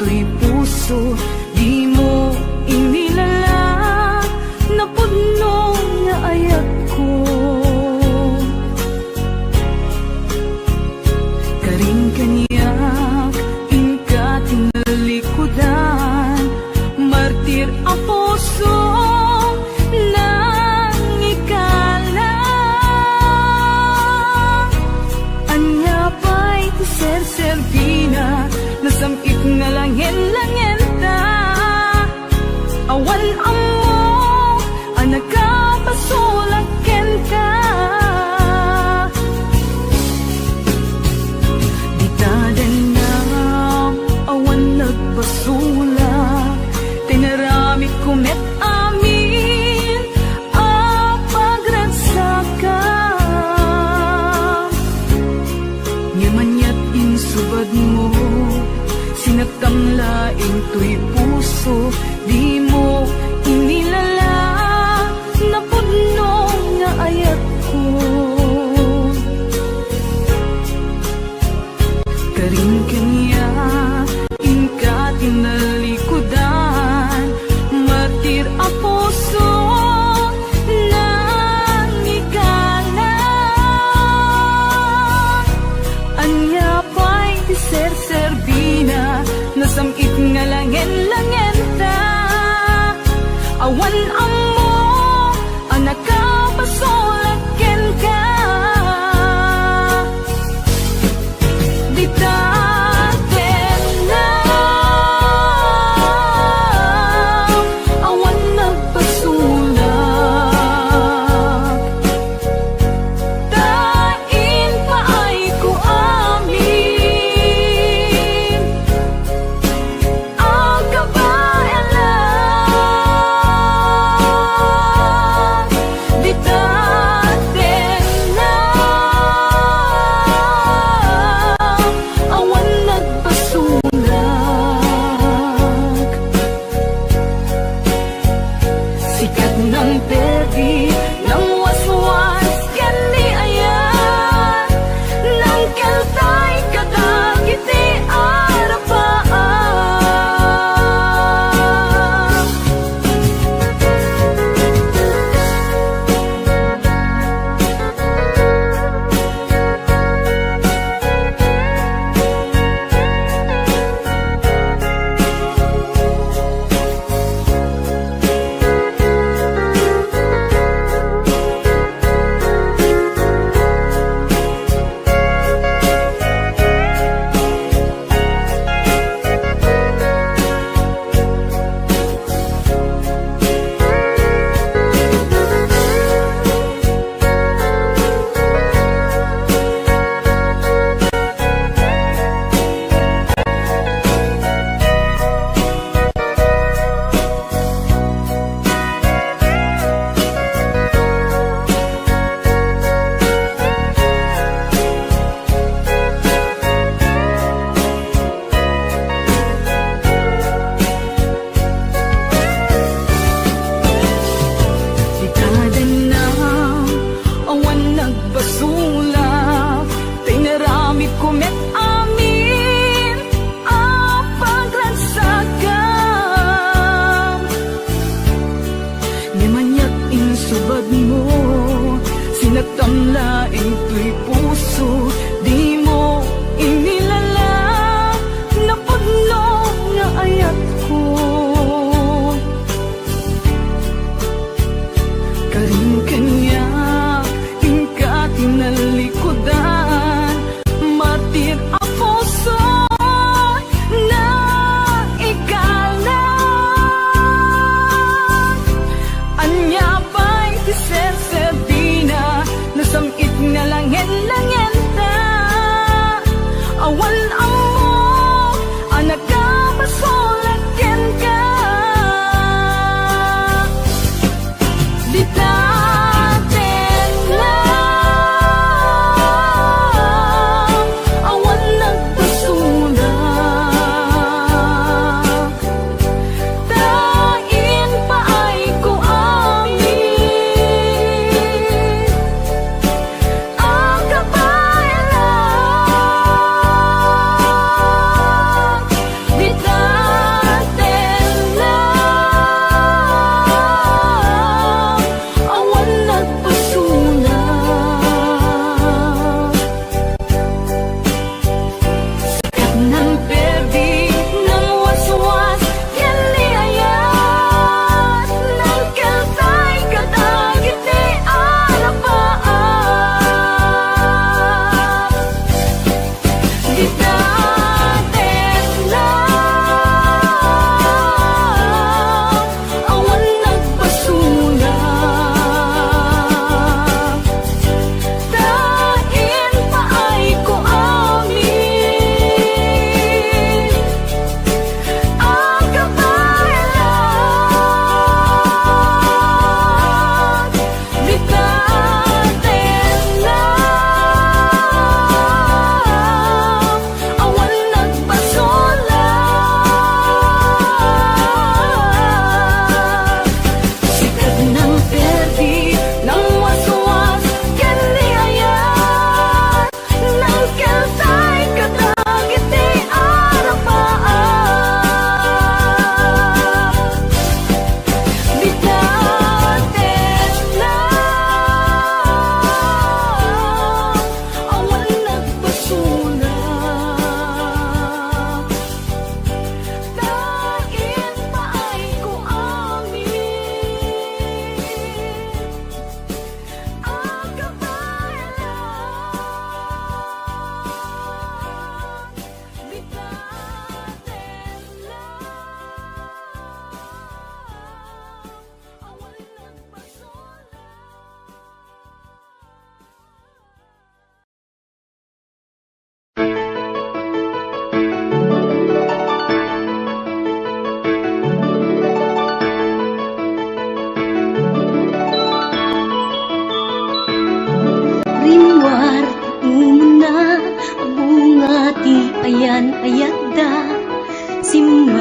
to'y puso, di mo inilala na puno nga ayat ko. Karing kaniyak, ingka tinalikudan, martir ang puso nang ikala. Anya pa'y ser-servina, nasamit nga langin-langin ta. Awan amo, anak ka pasulakin ka. Di tadanam, awan nagpasula, tinaramit kumet amin, apagransaka. Nyamanyat insubad mo, sinagtamlaing to'y puso, di mo inilala na puno nga ayat ko. Karing kanya, ingka tinalikudan, martir ang puso nang ikala. Anya pa'y ser-servina, nasamit nga langin-langin ta. Awan amo, anak ka pasulakin ka. Di taten na, awan nagpasulak. Tain pa ay ko amin,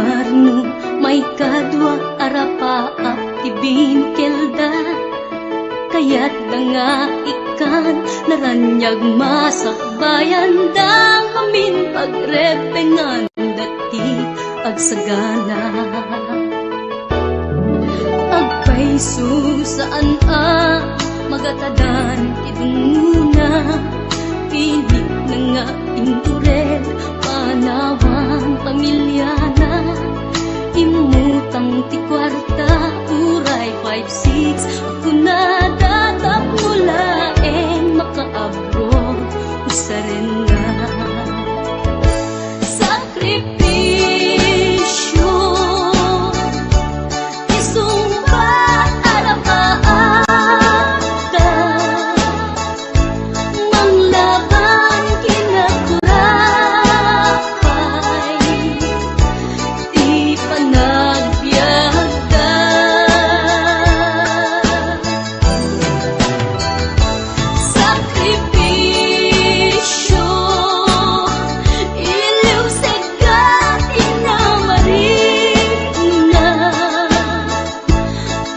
Marno may kadwa arapaap ti binkelda, kaya't nga ikan naranyag masakbayan dang amin pagrepengan dati agsagana. Agpaiso saan magatadan idunguna, pilit na nga pinturel panawan pamilyana, imutang ti kwarta uray 5-6 ako na datap mulaen makaabroad usaren nga sakripisyo isumpa arapaata manglaban kinakurapay di panagbiagda sakripisyo iliw segat inamarina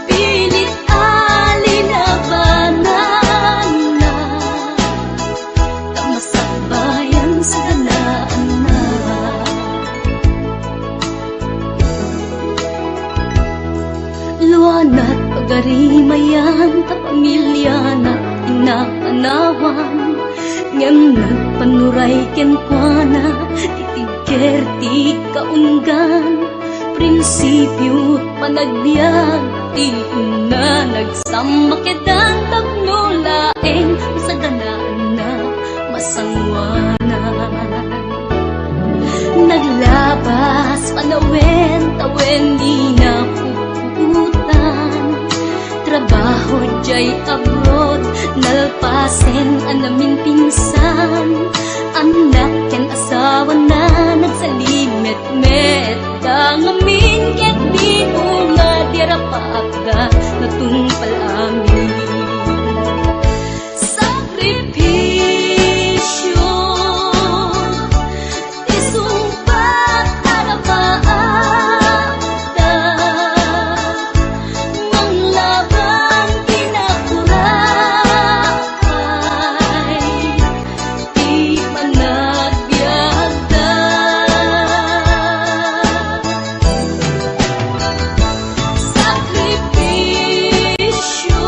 pilit alinabanan na tamasakbayan sa ganaan na. Luanat pagarimayan ta pamilya na inakanawan, ngem nagpanuray kenkwana titigker ti kaunggan, prinsipyo panagbiag ti na nagsamakedan tapnulaeng sa ganaan na masangwanan. Naglabas panawen tawen di na puputan, trabaho jay abroad nalpasen anamin pinsan, anak ken asawa na nagsalimet-met dangamin ket di nga dirapaagda natungpal amin sakripisyo isumpat arapaata manglaban kinakurapay di panagbiagda sakripisyo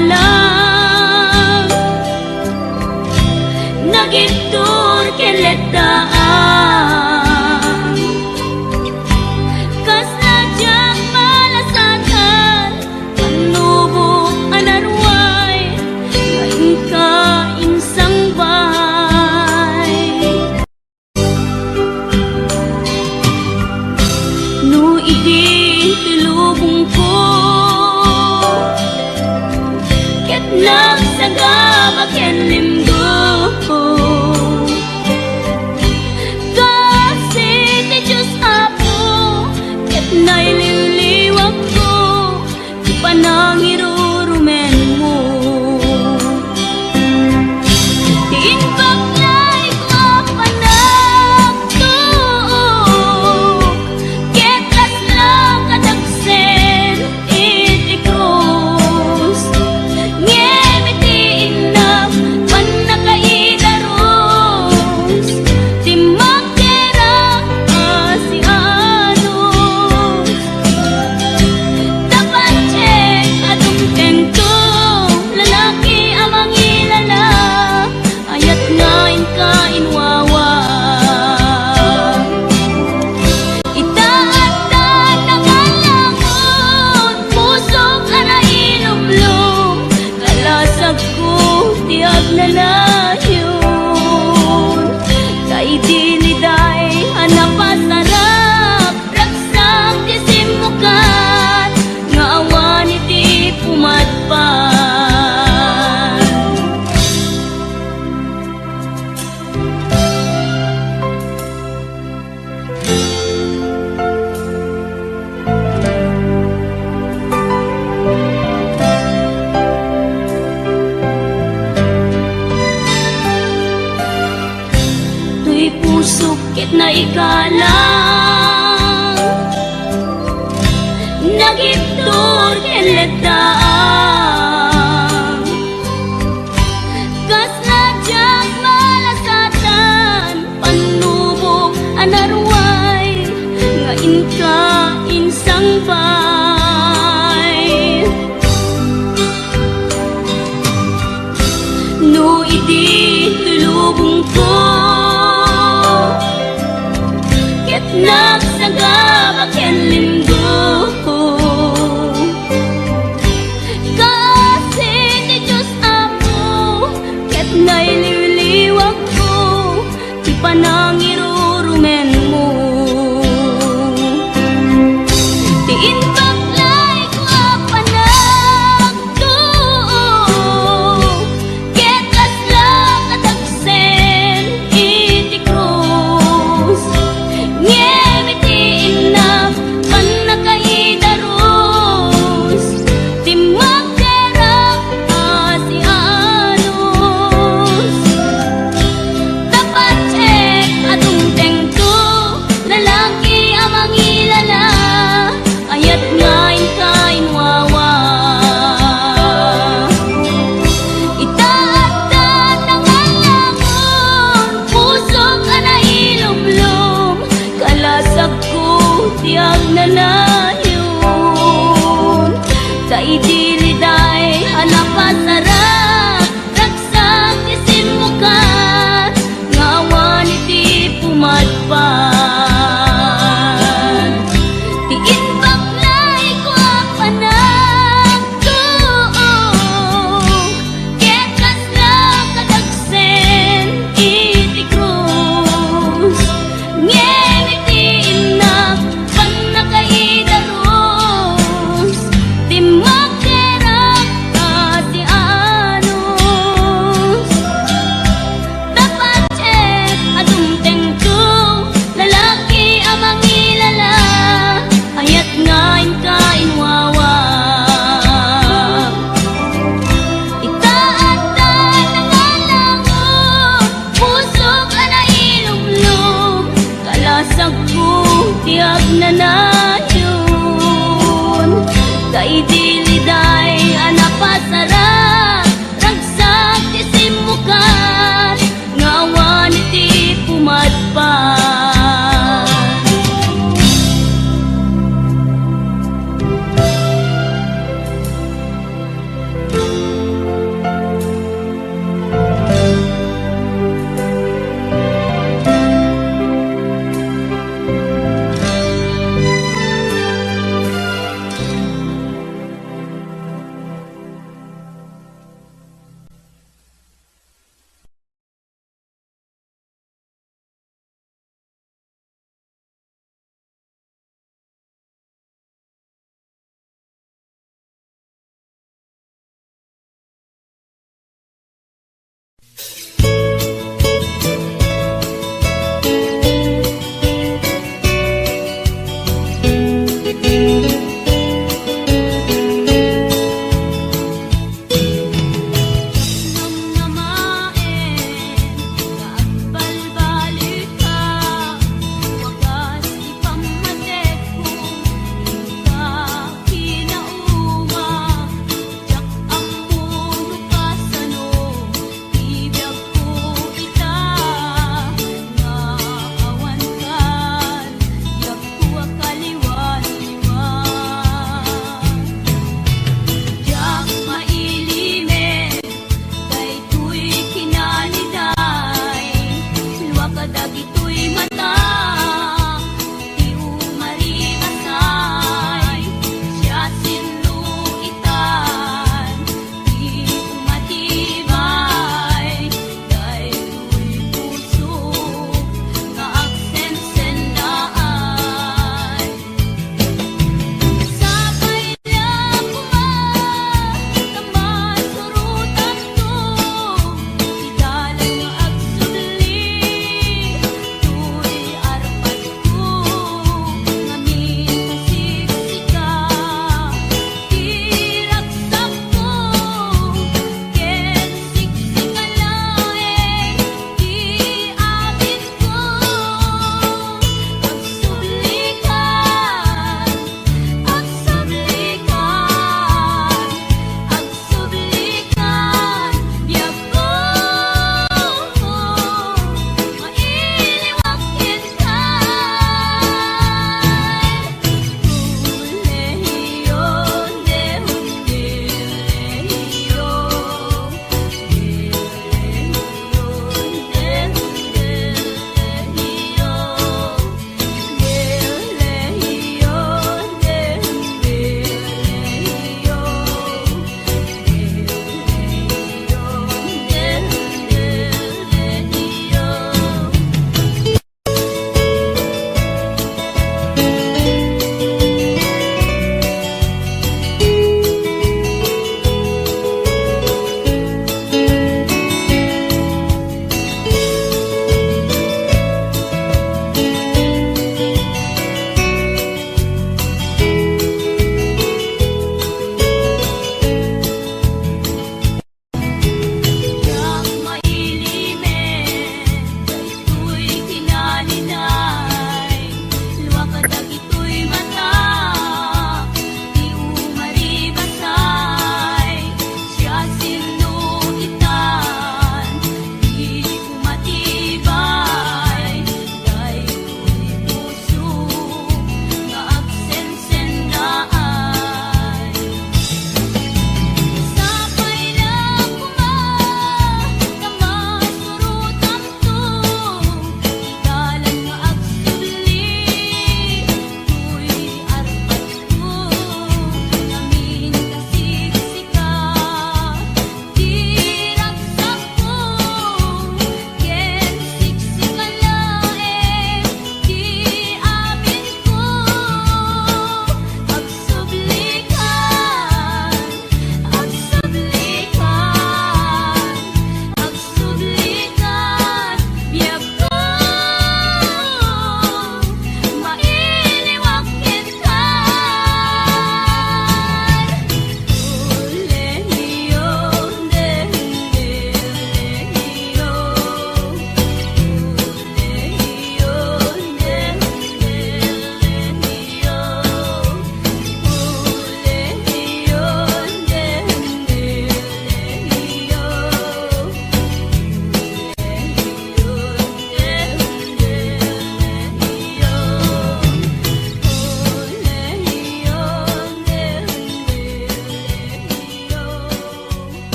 igalang nagitur keletaan kas nadyang malasatan panubok anarway ngayon ka insang bahay no idi tilubong ko ket nagsagaba ken limgo kasi ti Diyos Apo ket naililiwag ko di panangirurumen mo tiinbak lay ko panagtuok ket kaslang kadagsen iti krus ngem iti inam panakaidaros ti magderang asianos dapat check adung tengko lalaki amang ilala ayat ngain ka inwawa itaatan nangalangon pusok ara ilumlum kalasag ko tiag nalayon kay diliday hanapasarap raksak ti simukan nga awan iti pumatpan tuy pusok ket na igalang nagiptur ken letdaan kas nadyang malasatan panubok anarway ngain ka insang bay no idi tulubong ko ket nagsagaba ken linggo kasi ti Diyos Apo ket naililiwag ko ti panangirurumen mo tiinbak lay ko panagtuok ket kaslang kadagsen iti krus ngem iti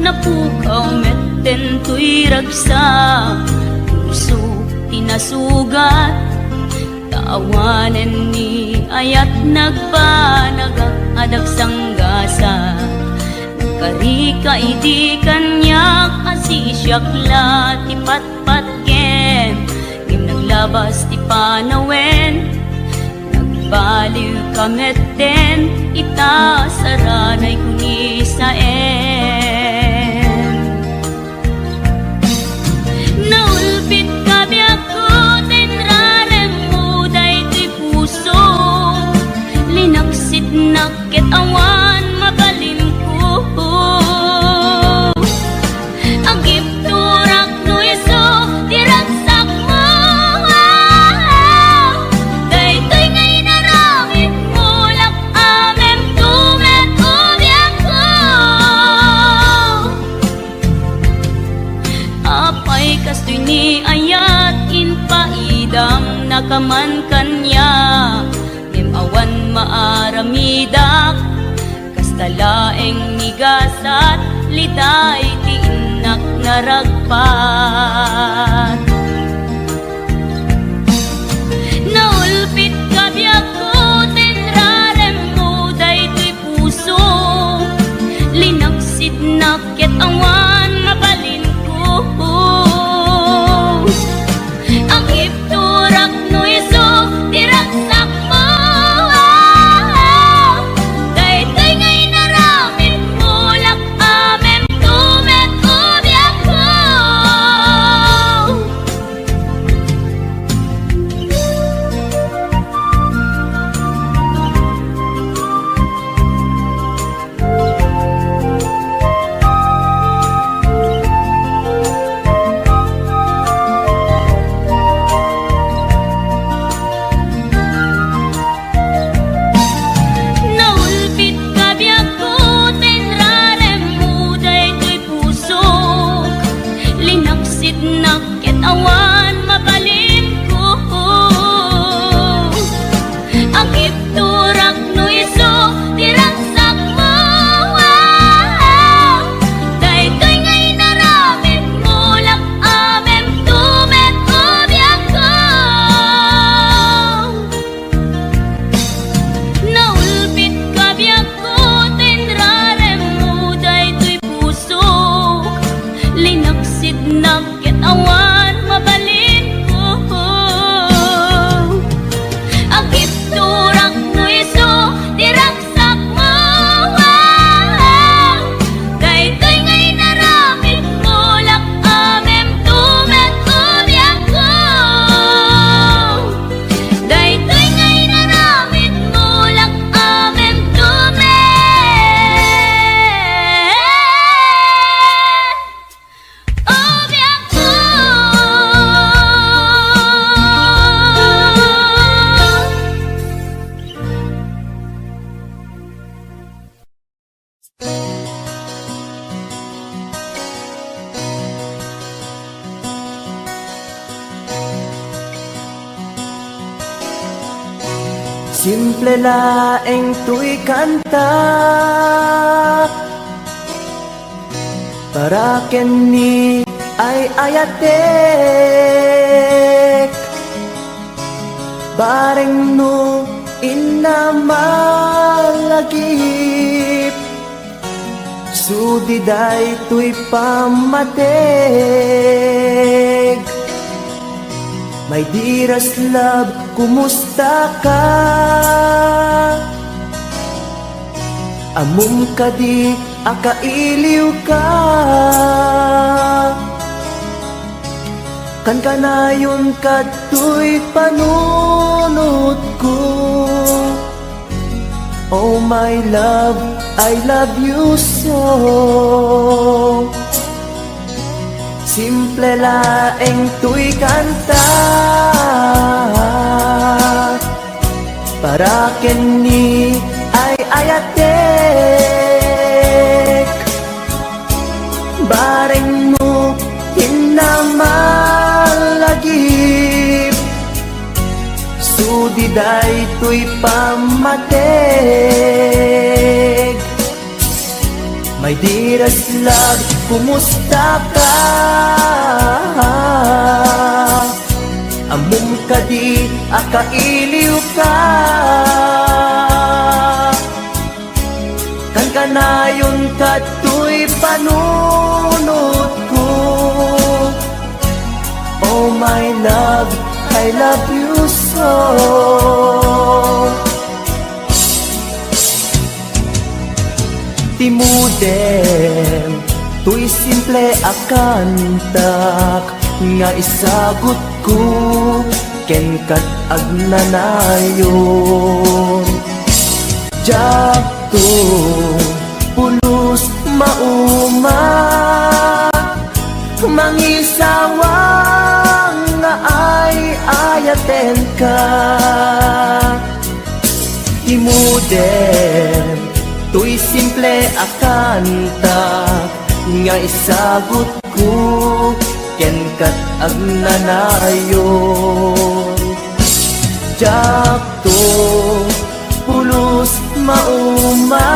napukaw metten tuy ragsa, puso tinasugat, taawanan ni ayat nagpanagak adag sanggasa. Karika idi kanyak asisyakla ti patpatken, ngim naglabas ti panawen, nagbaliw kametten, ita saranay kuni saen. Naulpit kabiyak ko, tenrarem mo day ti puso, linaksit nakit awan mabalim ko. Agip turak no iso, diragsak mo, daytoy ngay naramit mo, lak amem tumet ubiyak ko. Apay kastoy ni ayat inpaidam nakaman kanya, awan maaramidak, kastalaeng nigasat, liday ti inak naragpat. Naulpit kabiyak ko, tenrarem mo daytoy puso, linaksit nakit awan mabalin ko. Ang ipturak no iso, diragsak mo, daytoy ngay naramit mo, lak amem tumet ubiyak ko. Naulpit kabiyak ko, tenrarem mo daytoy puso, linaksit nakit awan mabalin ko. Ang ipturak no iso, diragsak mo, daytoy ngay naramit mo, lak amem tumet ubiyak ko. Naulpit kabiyak ko, tenrarem mo daytoy puso, linaksit nakit awan mabalin ko. Agip turak no iso, diragsak mo, daytoy ngay naramit mo, lak amem tumet ubiyak ko. Daytoy ngay naramit mo, lak amem tumet ubiyak ko. Simple laeng tuy kanta, para ken ni ay ayatek, bareng no inamalagip, sudiday tuy pamateg. My dearest love, kumusta ka? Amum ka di akailiw ka, kan kanayon kato'y panunod ko. Oh my love, I love you so. Simple laeng tuy kanta, para ken ni ay ayatek, bareng mo hinamalagip, sudiday tuy pamateg. My dearest love, kumusta ka? Amom ka di, akailiw ka. Kan kanayon ka tuy panunot ko. Oh my love, I love you so. Timudem, tuy simple akantak, nga isagot ko, ken kat agnanayon. Jakto, pulos mauma, mangisawang nga ay ayaten ka. Timudem, tuy simple akantak, nga isagot ko, ken kat agnanayon. Jakto, pulos mauma,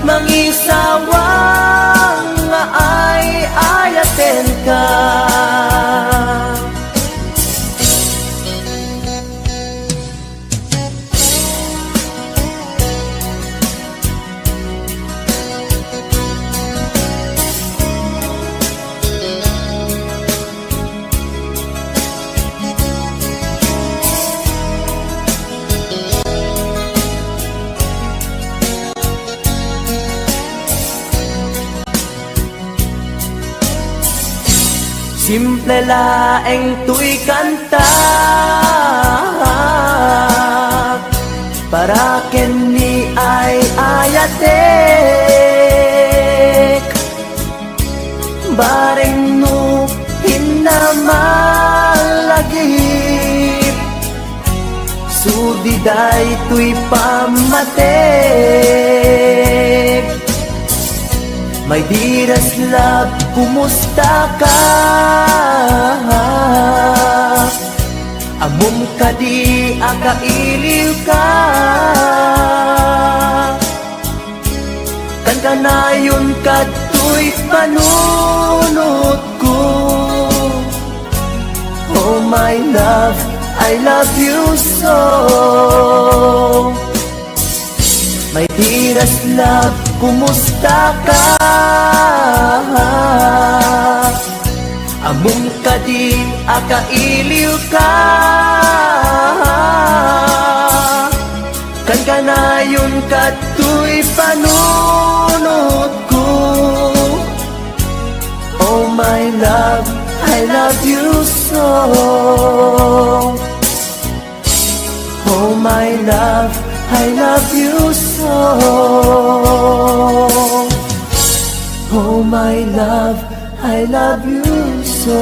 mangisawang nga ay ayaten ka. Simple laeng tuy kanta, para ken ni ay ayatek. Bareng no hinamalagip, sudiday tuy pamatek. My dearest love, kumusta ka? Amom ka di, akailiw ka. Kan kanayon ka tuy panunot ko. Oh my love, I love you so. My dearest love, kumusta ka? Amom ka di, akailiw ka. Kan kanayon ka tuy panunot ko. Oh my love, I love you so. Oh my love, I love you so. Oh my love, I love you so.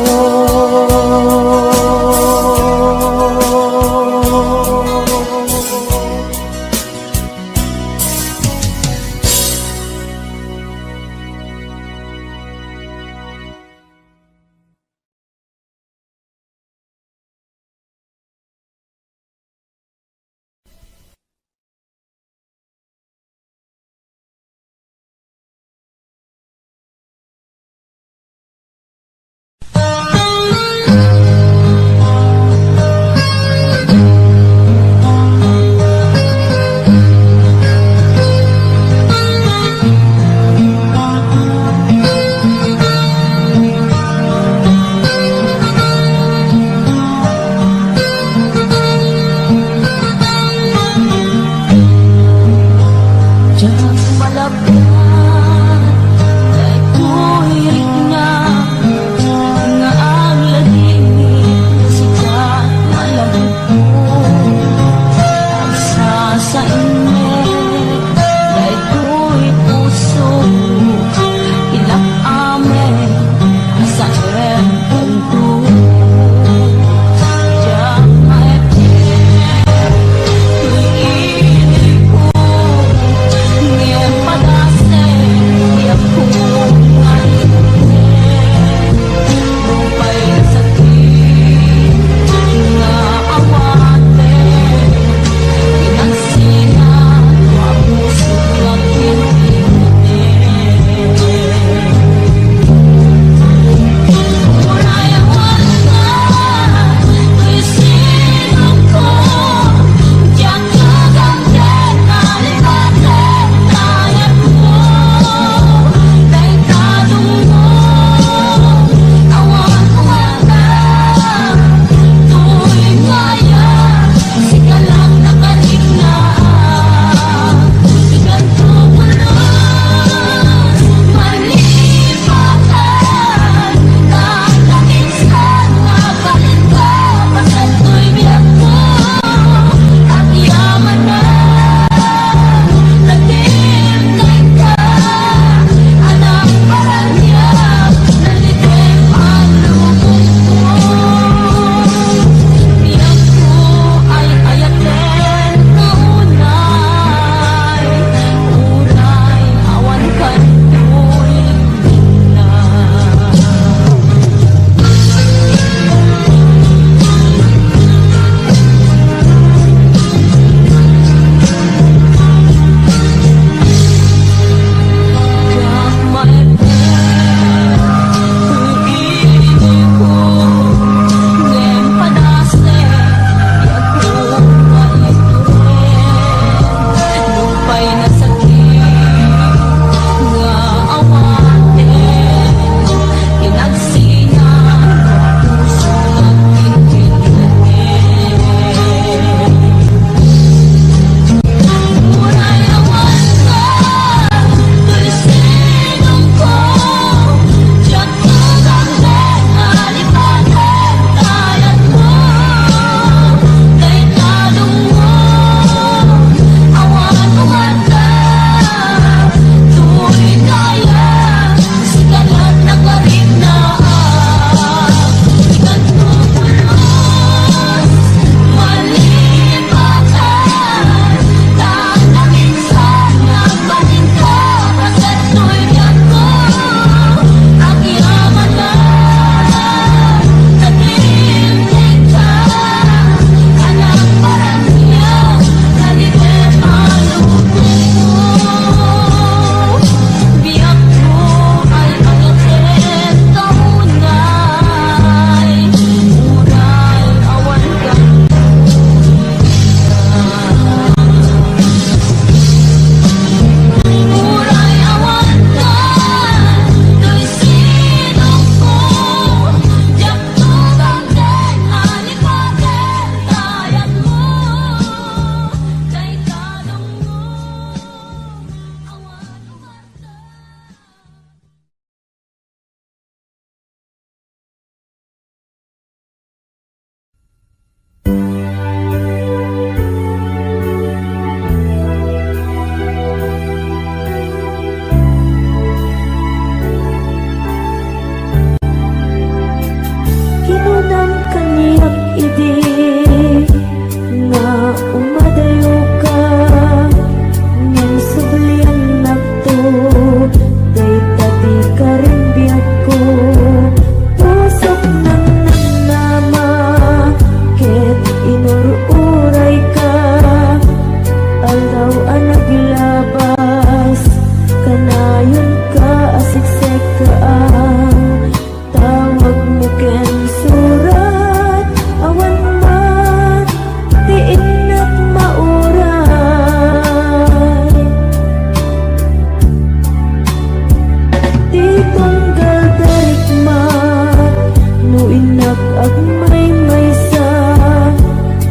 nag-agmay may sa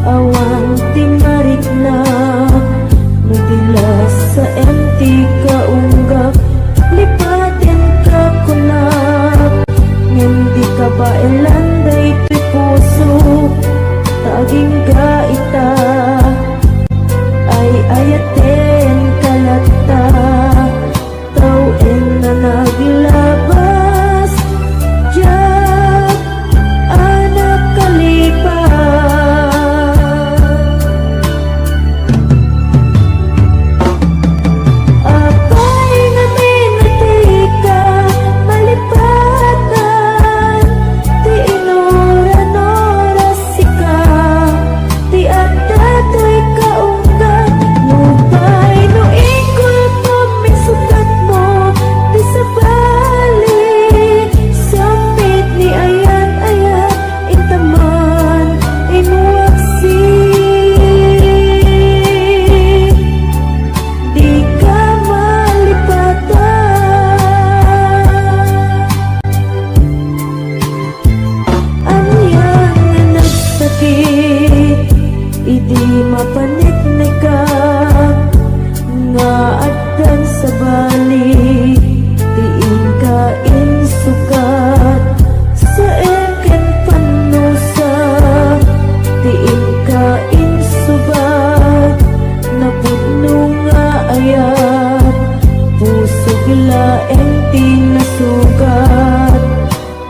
awan ti marikna nagdilas sa empty kaunggap lipatin ka kunap hindi ka ba elanday ti puso taging ka ita ay ayaten kalata tawin na naglabas Diyak anak kalipas apay na minatika malipatan ti inuran-oras sika ti adato'y kaunggat nupay no ikul po misugat mo ti sabali sambit ni ayat-ayat intaman inuwaksi di ka malipatan Aniyan nga nagsakit Idi mapanit na ka Nga addan sa balik Tiin ka insukat Sa eken panusa Tiin ka insubat Napudno nga ayat Pusog laeng tinasugat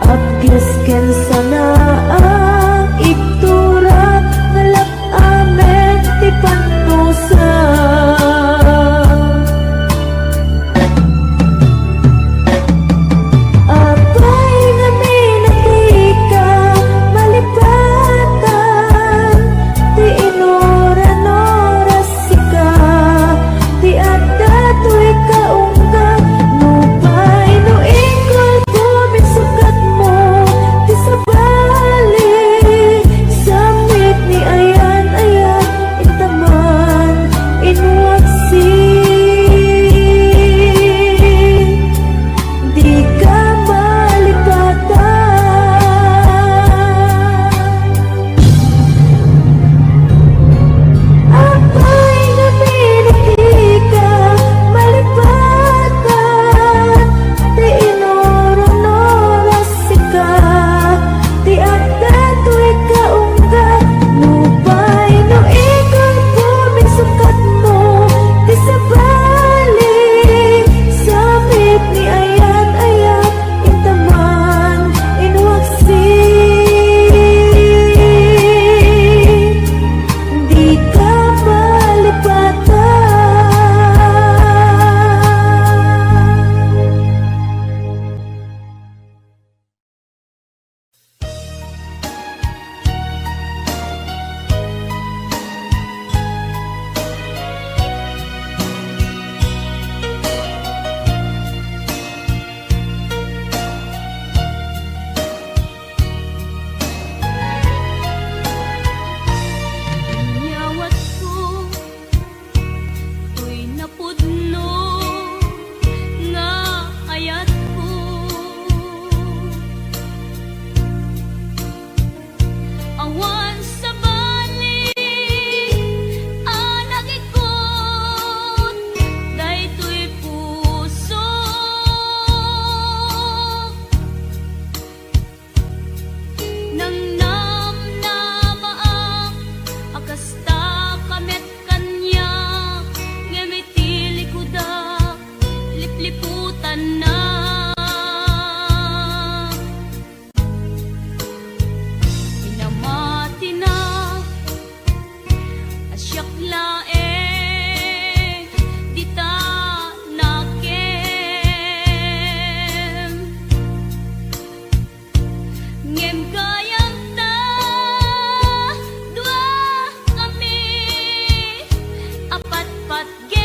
Abges ken sana ang iktura ngalap amen ti panusa apay nga minatika malipatan ti inuran-oras sika ti adato'y kaunggat nupay no ikol pumisugat mo ti sabali samit ni ayan-ayan intaman inuwaksi di ka malipatan apay na minatika malipatan ti inuran-oras sika ti adato'y kaunggat nupay no ikol pumisugat mo ti sabali samit ni ayat-ayat intaman inuwaksi di ka malipatan Nyawat ko Tuy napudno Nga ayat ko Awan sa bali Anak ikot Daytoy puso Nang namnamaak Akasta kamet kanya Ngemitili ko da Lipliputan na Pinamati na Asyak laeng Di ta nakem Ngem gayam ta Dua kami Apat-pat gem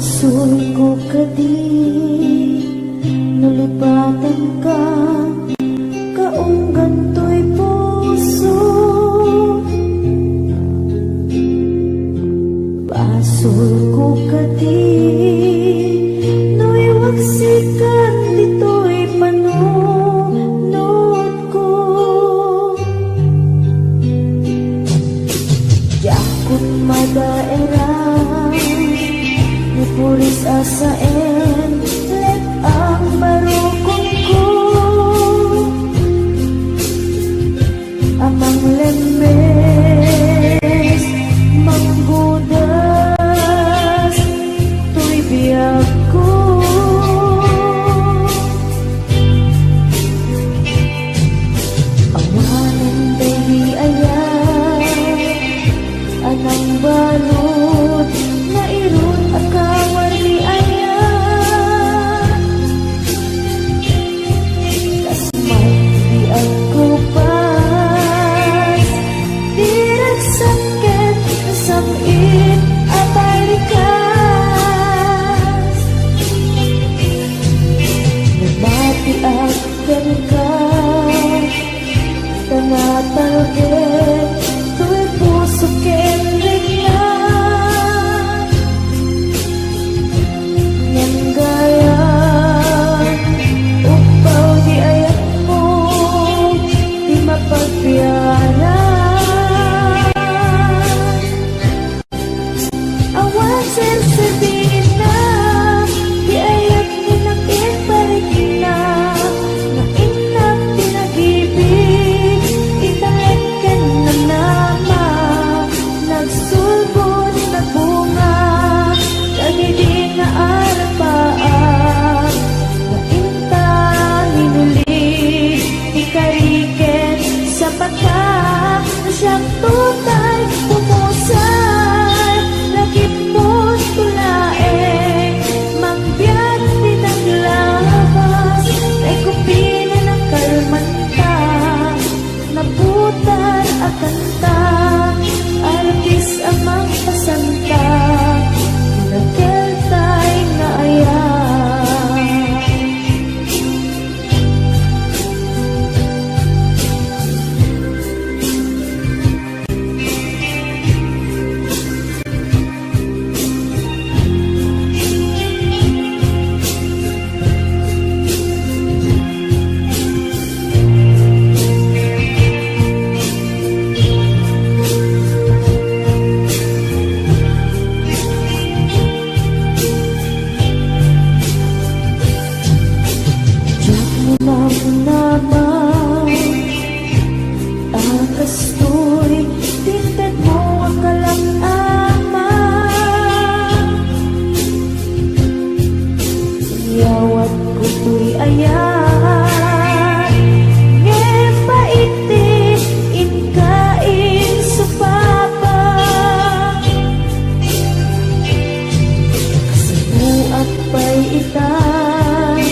Sul ko kadi nulipatan ka kaunggan to'y puso. Basul ko kadi no'y waksikan dito'y panunod ko. Yakut madaera ni puris asaen let ang barukong ko. Amang lemes manggudas to'y biyag ko. Awanan baby ayan anang balot na irot akawan ni ayan. Tas may biyag ko pas direk sakit samit abalikas. Nabati akan ka tanatalgit to'y puso kenrig na. Yan gaya upaw di ayat mo di mapagpiaran. Awan sersedin na di ayat ni nakipalik na. Na inak pinag-ibig italagkan na nama. Nagsulbon na bunga lagi di na arapaan. Na intang inulit ikariket sa pagka na siyang tutay pumusay. Lagi po't tulae mangbiyak di naglabas. Ay kupina ng kalmanta naputan akan ta. Artis amang pasanta nagkeltay nga ayan. Naman akastoy tinted mo ang kalang-aman. Yawat ko to'y ayan ngayon paitin inkain sa papa. Kasimuak pa'y itan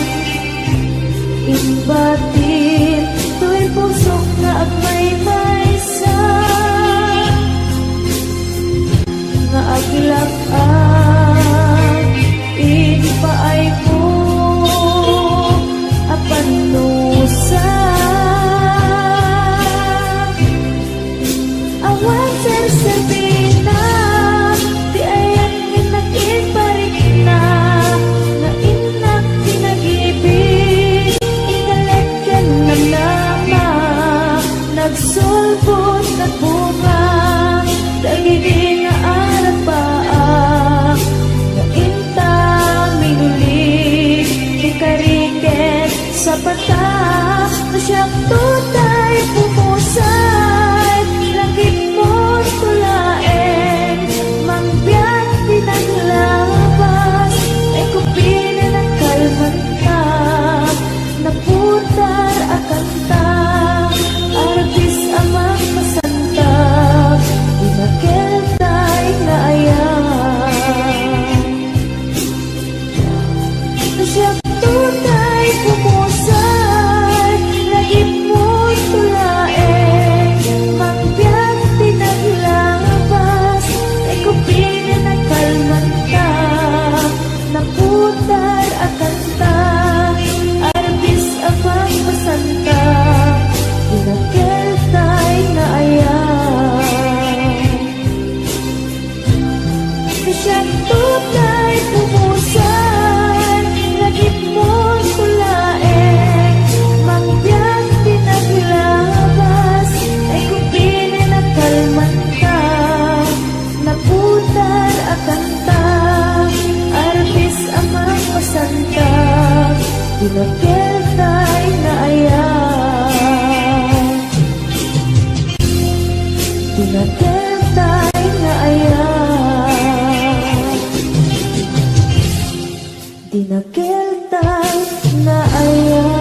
imbatin to'y pusok na agmay-maysa. Nga aglakan ipaay mo apanusa. Awan sersebina di ayan minakiparik na. Nga inak pinag-ibig ikalagyan na nama. Nagsulbot na bunga dagiti nga arapaan. Sa tunay pumusan, lagip mo'y tulaeng, mangyang pinaglabas, ay kung pinakalman ka, naputan akan ta, arbis amang masanta, dinakil tayo na ayan. Dinakil tayo na ayan. Dinakil tayo na ayan.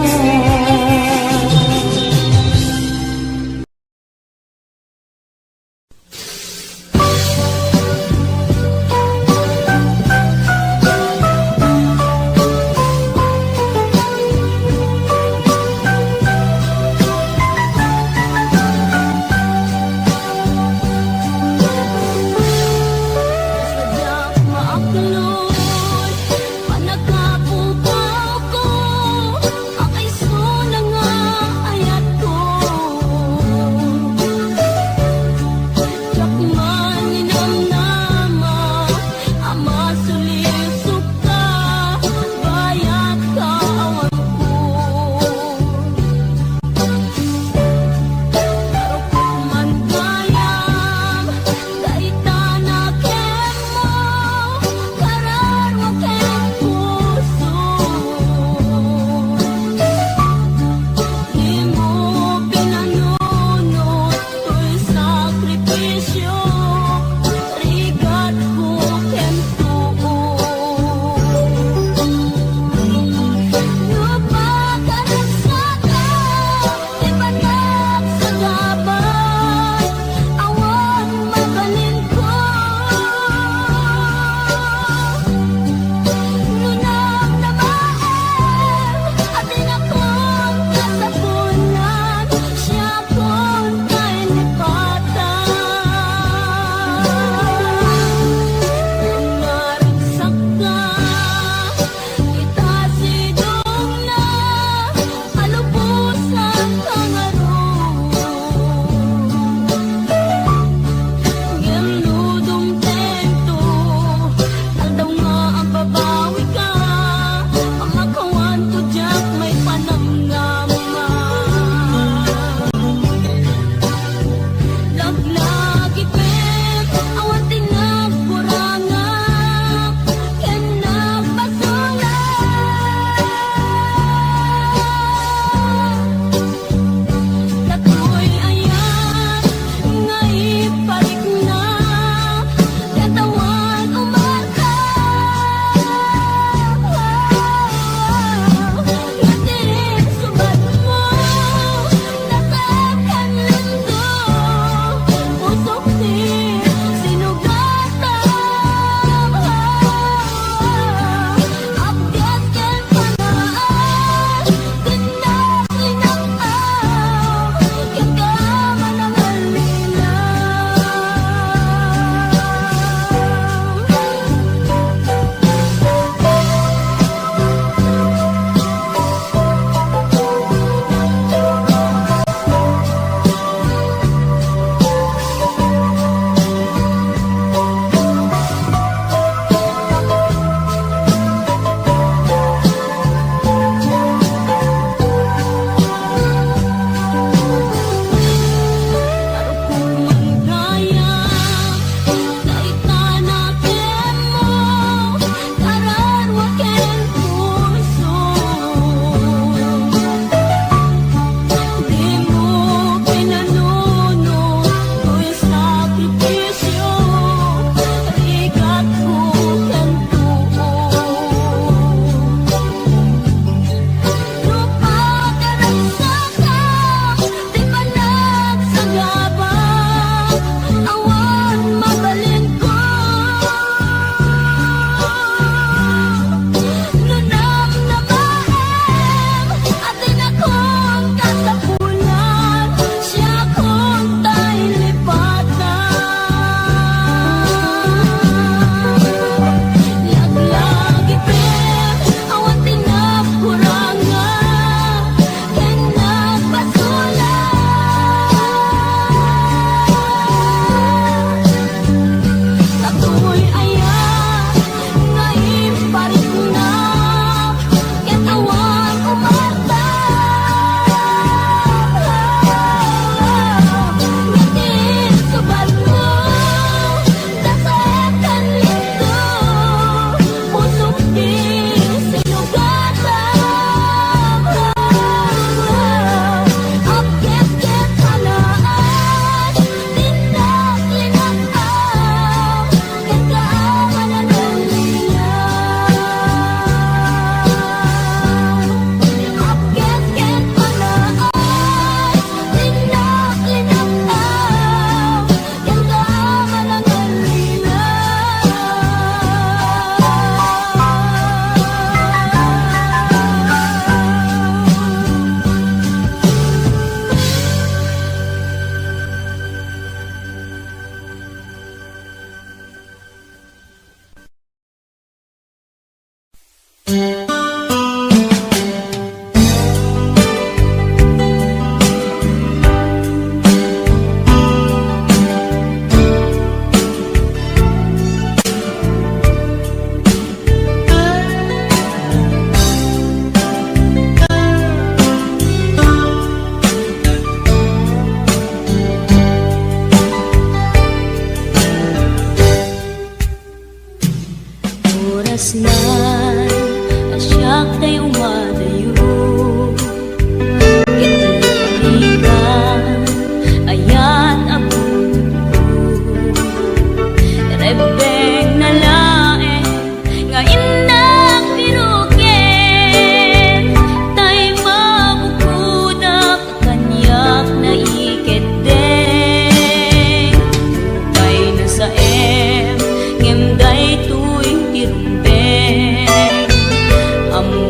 Oras na asyak tayo umadayo, italikan ayan ako rebeng na lae nga inang pinukin tay mabukudak kanyak na iketeng tay na sa ngem day tuwing tirumbeng amo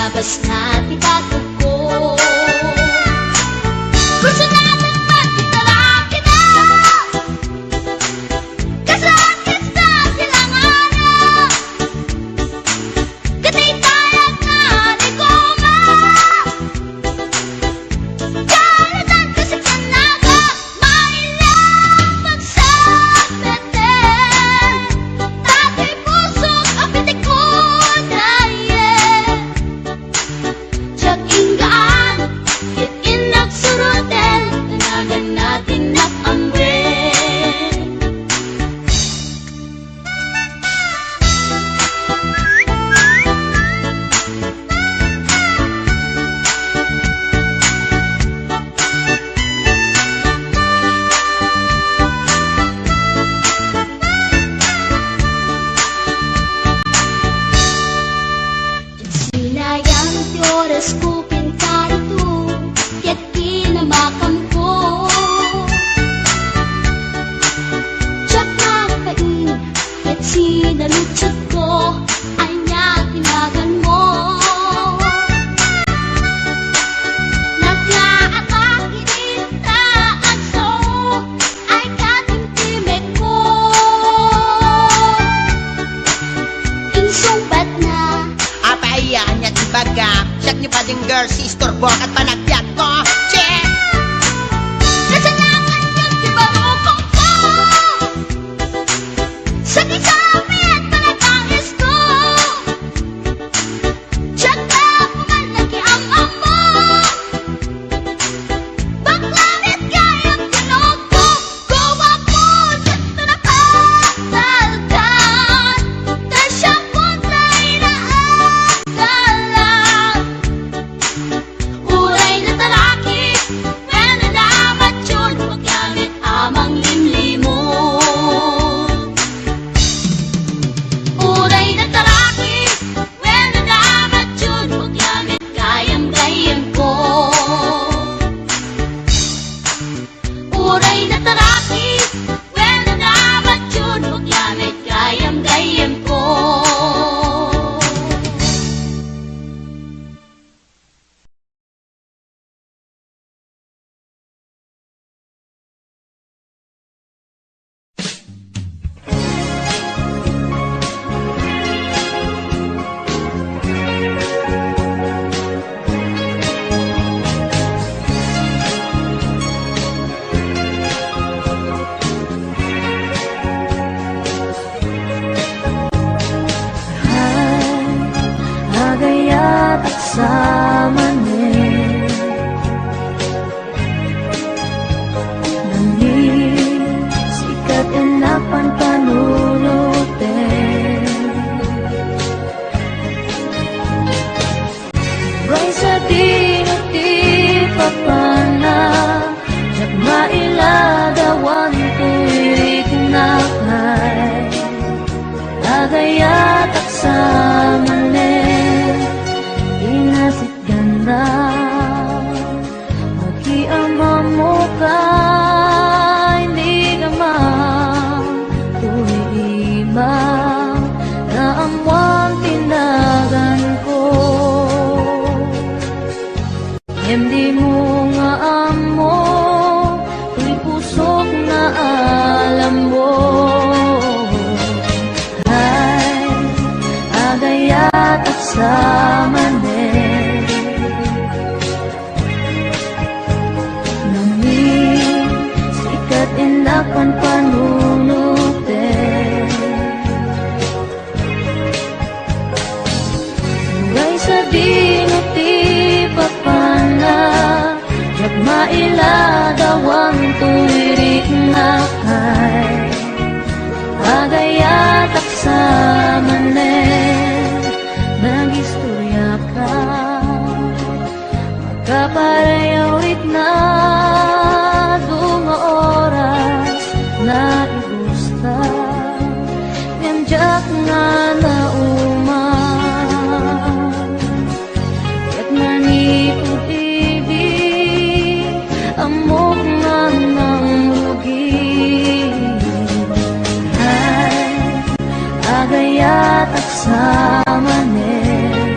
labas na titatuko. Gusto natin magtitalaki na, kasakit sa silanganan, katay tayag na ligoma, kalatan kasi kanaga, mailang magsabete, tatay pusok ang pitik ko dahil Tiyak inggaan, itin nagsurutin, tanagan natin nakamwe. Sinayang ti oras ko pintarito, kaya't kinamakam ko. Tiyak nakapain, kaya't sinalutsot ko, ay niya tinagan mo. Naglaatake kita at so, ay katimtimek ko. Insumbat na Apaiyan niya tibaga, siyak niyo pa ding girl, si Storbok at panagbiag ko. Check! Kasalanan yung tibarupong ko, sa kisabi at panagpangis ko. Tiyak na pumalaki ang amo, baklamit kayang tinog ko. Gawa po sa tunapagdaldan, tasyang puntay na agdalan. Uray na talaki, when nalamat yun, paggamit amang limlimon. Uray na talaki, when nalamat yun, paggamit gayam-gayam ko. Uray na talaki, when nalamat yun, paggamit gayam-gayam ko. Agayat at samanin, nangin sikat enapan panunutin. Ray sa dinuti papana, jak mailagawan tuwig na kay agayat at samanin. Inasit ganda, mag-iama mo ka, hindi naman tuwi-iba na amwang tinagan ko. Hindi mo nga amo, tuy pusok na alam mo. Ay, agayat at samanin, nangin sikat inapan panunutin. Ngay sa dinuti papana, jak mailagawang tuwirik na kay agayat at samanin. Nag-istorya ka, magkaparayawit na dunga oras na igusta, yanjak nga na uman, kat manipod ibig, amok nga ng rugi. Ay, agayat at samanin,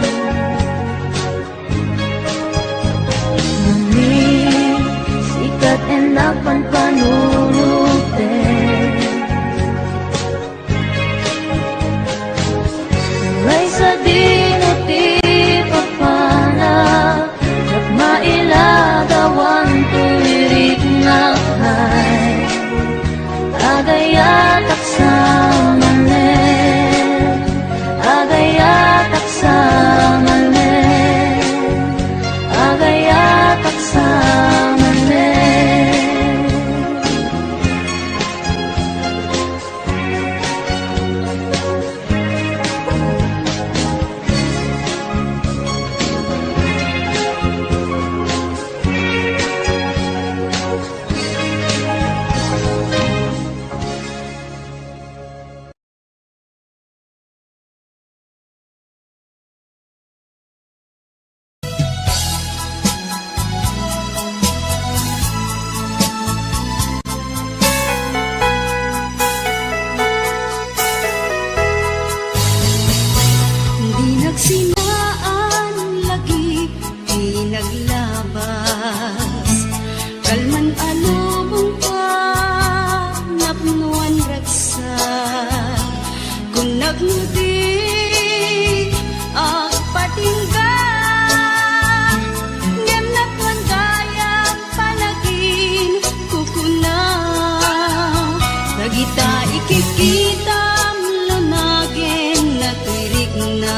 Sinaan lagi pinaglabas Kalman alumong ka Napnuan raksa Kung nagngudi Ang patingga Ngem natwan kayang panagin Kukuna Nagita ikikita Lunagin na tirig na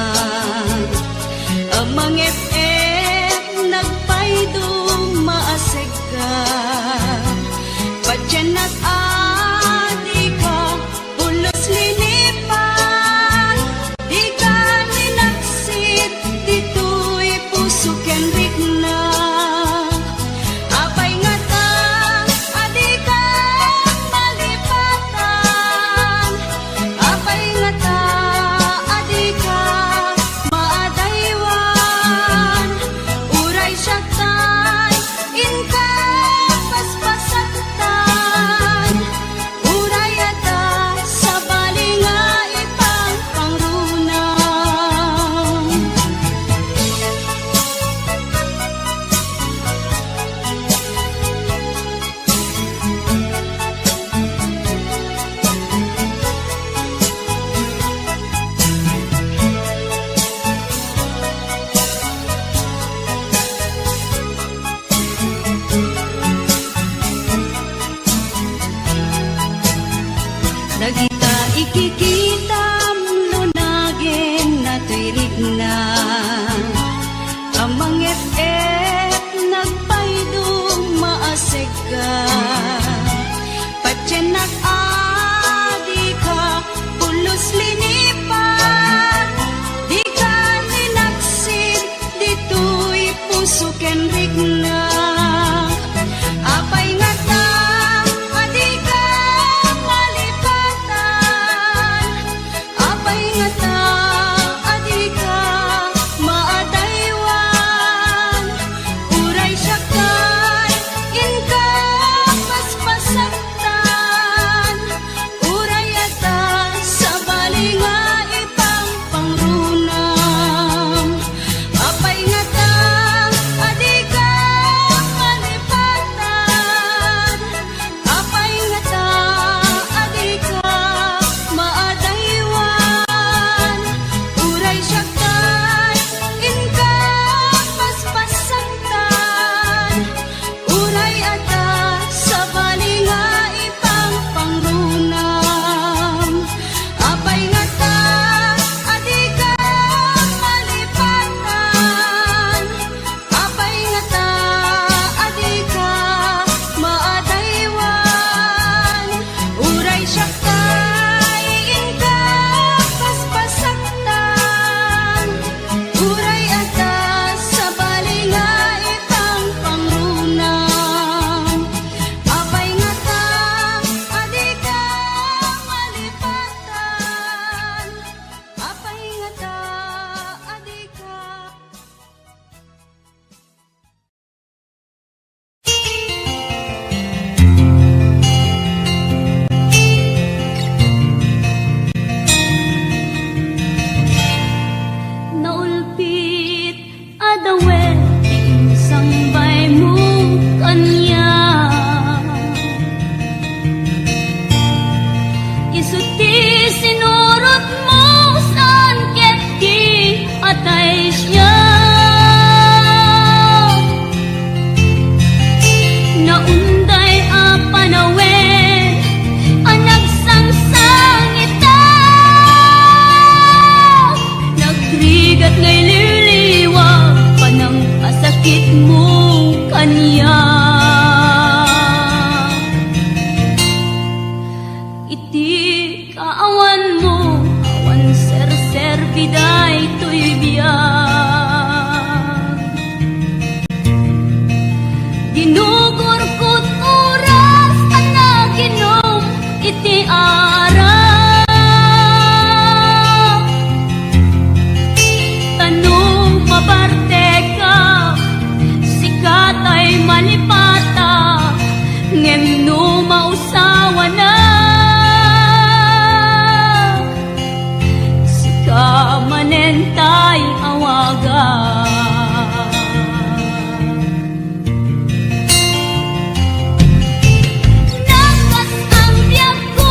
Nakas ang tiyak ko,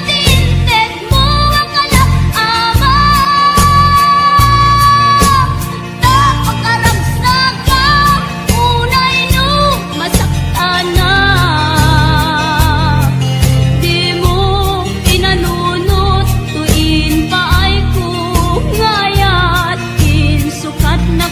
tinted mo ang kalap-ama. Napakaragsagang unay no masaktan na. Di mo pinanunot tuin pa ay kung ngayat. Insukat na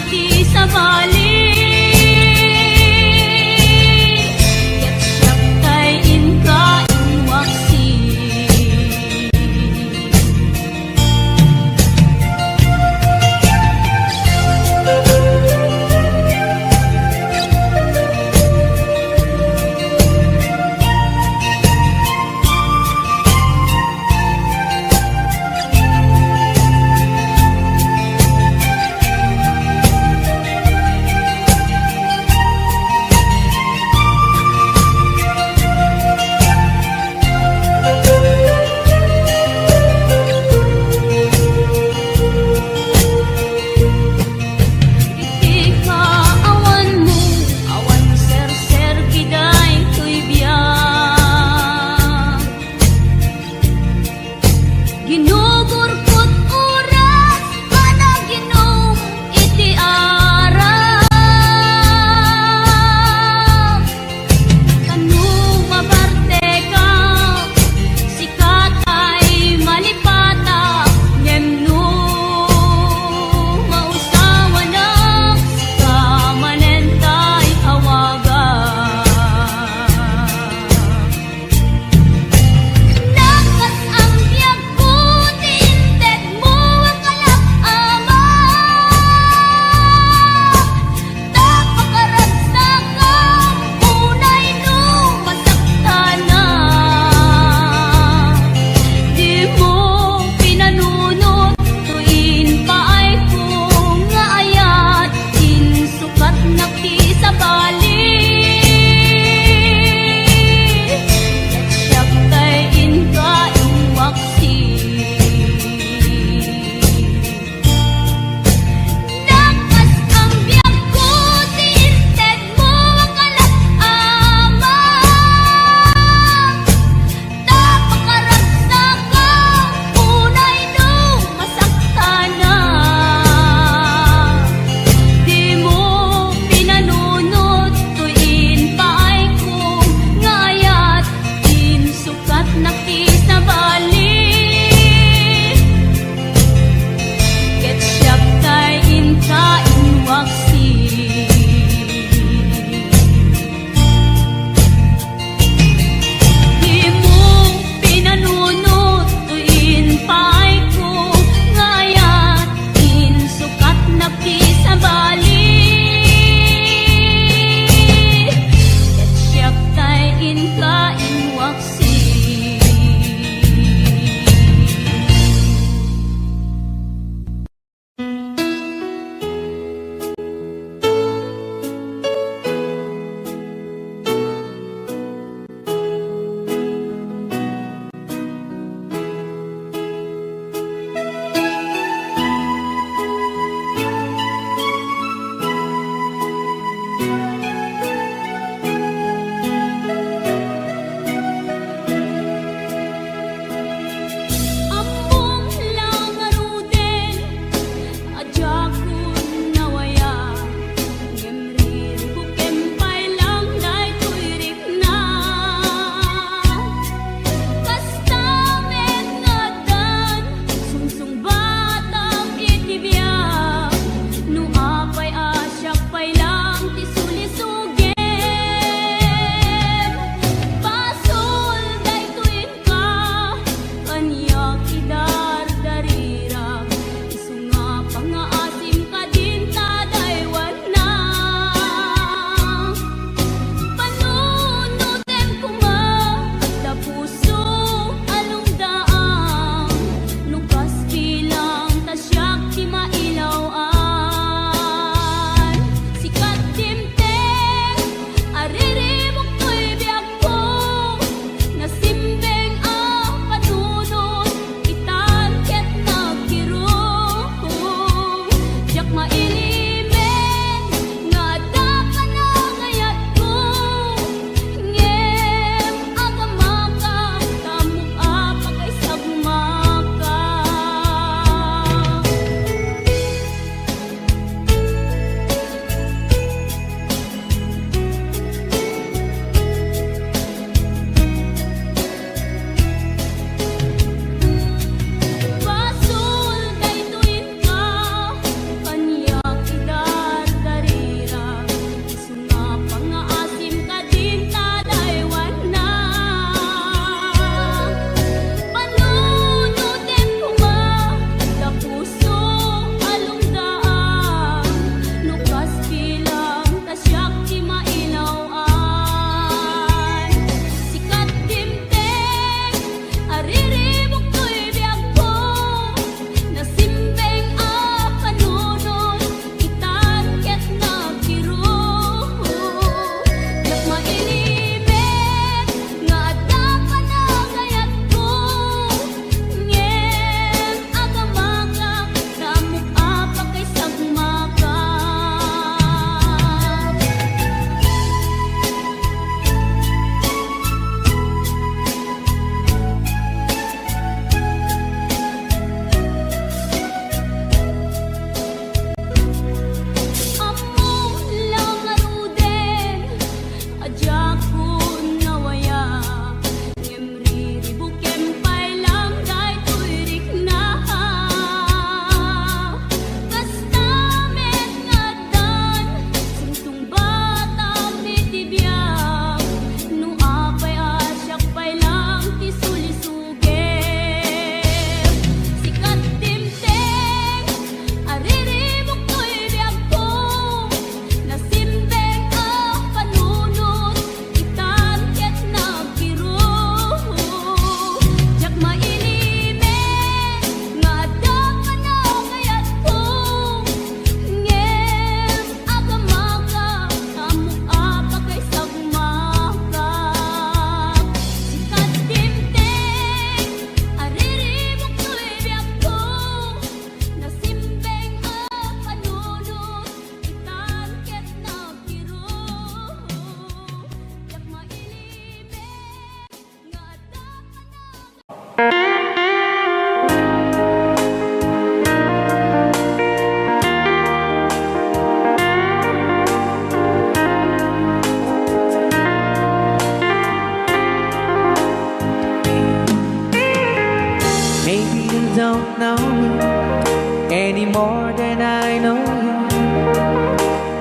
more than I know you,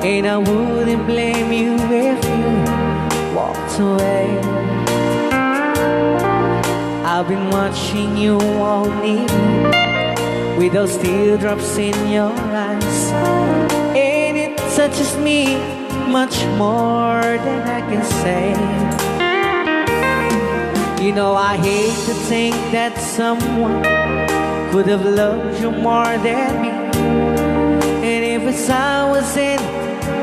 and I wouldn't blame you if you walked away. I've been watching you all evening with those teardrops in your eyes, and it touches me much more than I can say. You know, I hate to think that someone could have loved you more than me, and if it's I was in,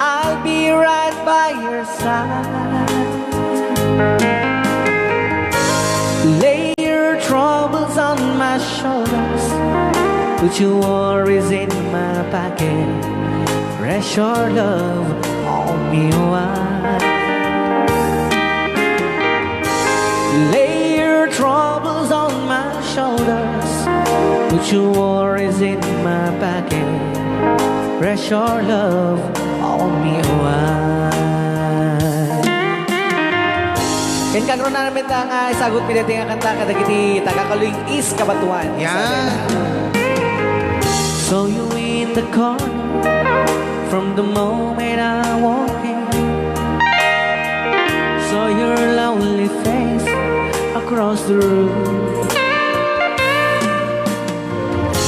I'll be right by your side. Lay your troubles on my shoulders, put your worries in my pocket, rest your love on me wide. Lay your troubles on my shoulders, put your worries in my pocket, rest your love on me wide. Yan kagro na namin nga isagot piniti nga kanta kadagiti tagakaluing is kabatuan. Yan. So you in the corner from the moment I walk in, saw your lonely face across the room.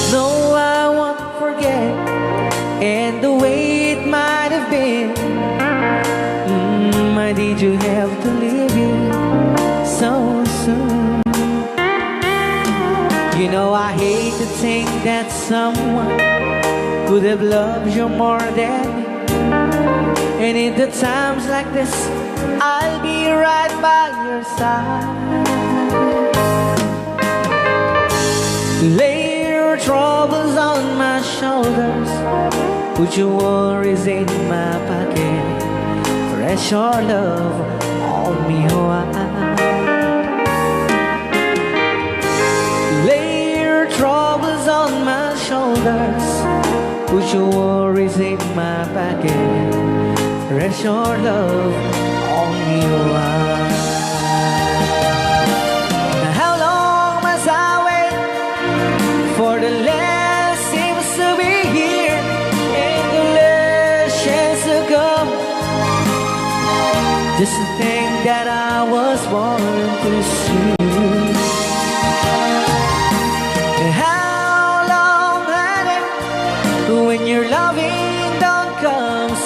No, I won't forget, and the way it might have been. Why did you have to leave it so soon? You know, I hate to think that someone could have loved you more than me, and in the times like this, I'll be right by your side. Lay your troubles on my shoulders, put your worries in my pocket, rest your love on me wide. Lay your troubles on my shoulders, put your worries in my pocket, rest your love on me wide. How long must I wait for the last seems to be here and the last chance to come? Just to think that I was born to see. How long had it when your loving dawn comes?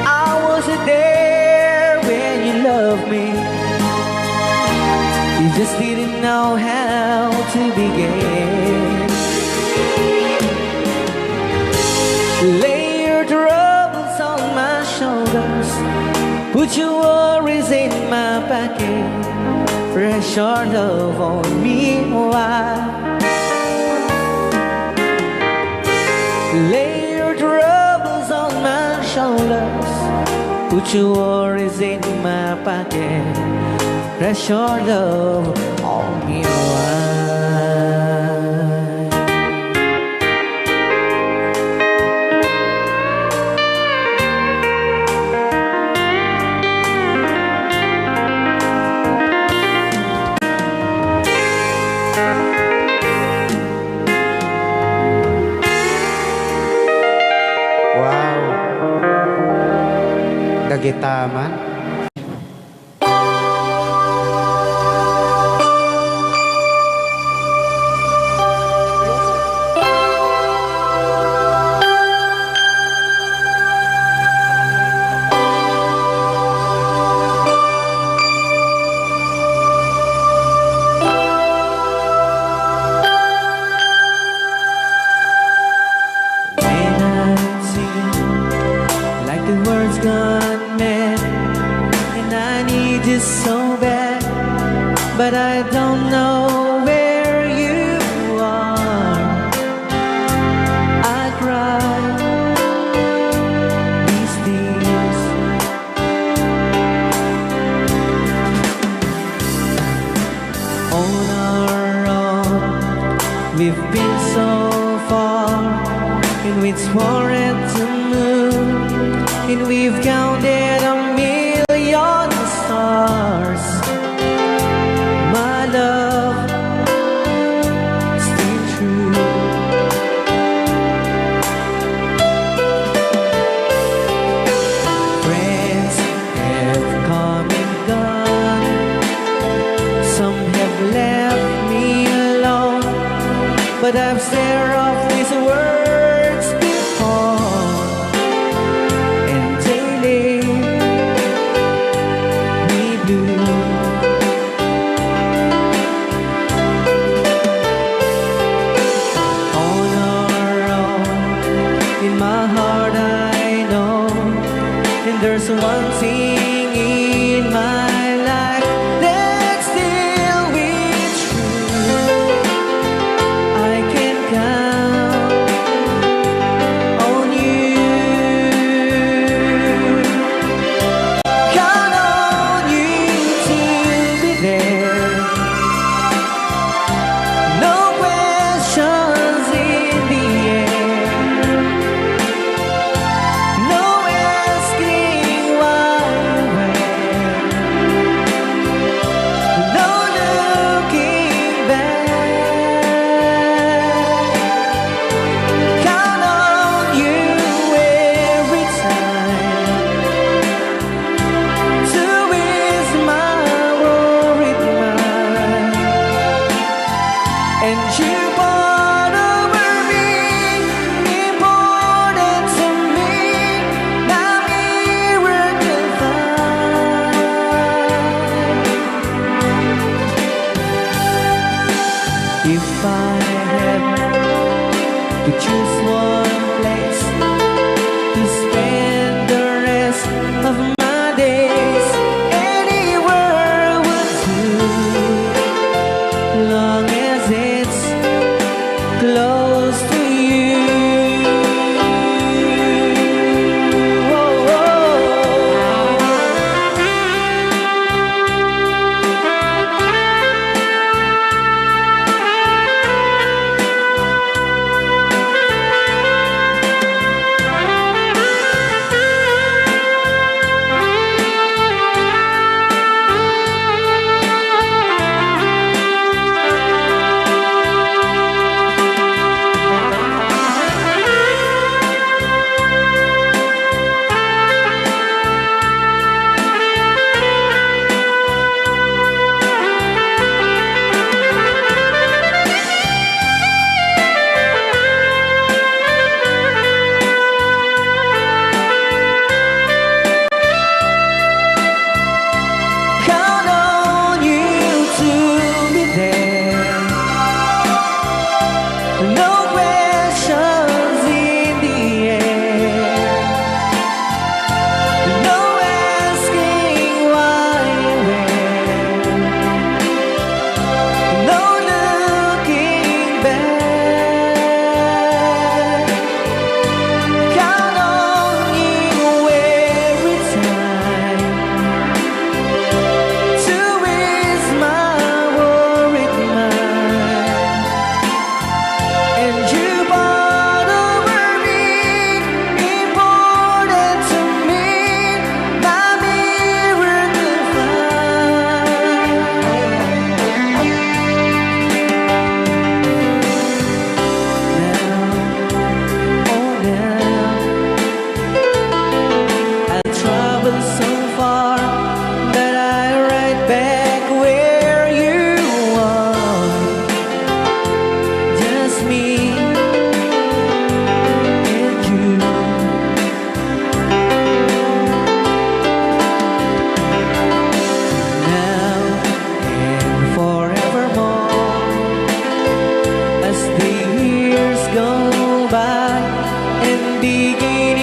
I wasn't there when you loved me. You just didn't know how to begin. Lay your troubles on my shoulders, put your worries in my pocket, rest your love on me wide. Lay your troubles on my shoulders, put your worries in my pocket, rest your love on me wide. Wow. Dagitaman. When I sing like the words gone mad, and I need you so bad, but I don't know where you are. I cry these tears. On our own, we've been so far, and we've sworn to move, and we've counted a million stars. My love, still true. but I've said of these words before, and daily we blue. On our own, in my heart I know, and there's one thing in my life that still be true. I can count on you. Count on you to be there. No questions in the air. No asking why, where. No looking back. Count on you every time to ease my worried mind. And you brought over me, important to me, my miracle find. If I had to choose one place to spend the rest of my days, anywhere would do, long as it's close to you. Oh, count on you to be there. No questions in the air. No asking why, where. No looking back. Count on you every time to ease my worried mind. And you brought over me, important to me, my miracle find. Now, oh now, I travel so far that I right back where you are. Just me and you. Now and forevermore, as the years go by and begin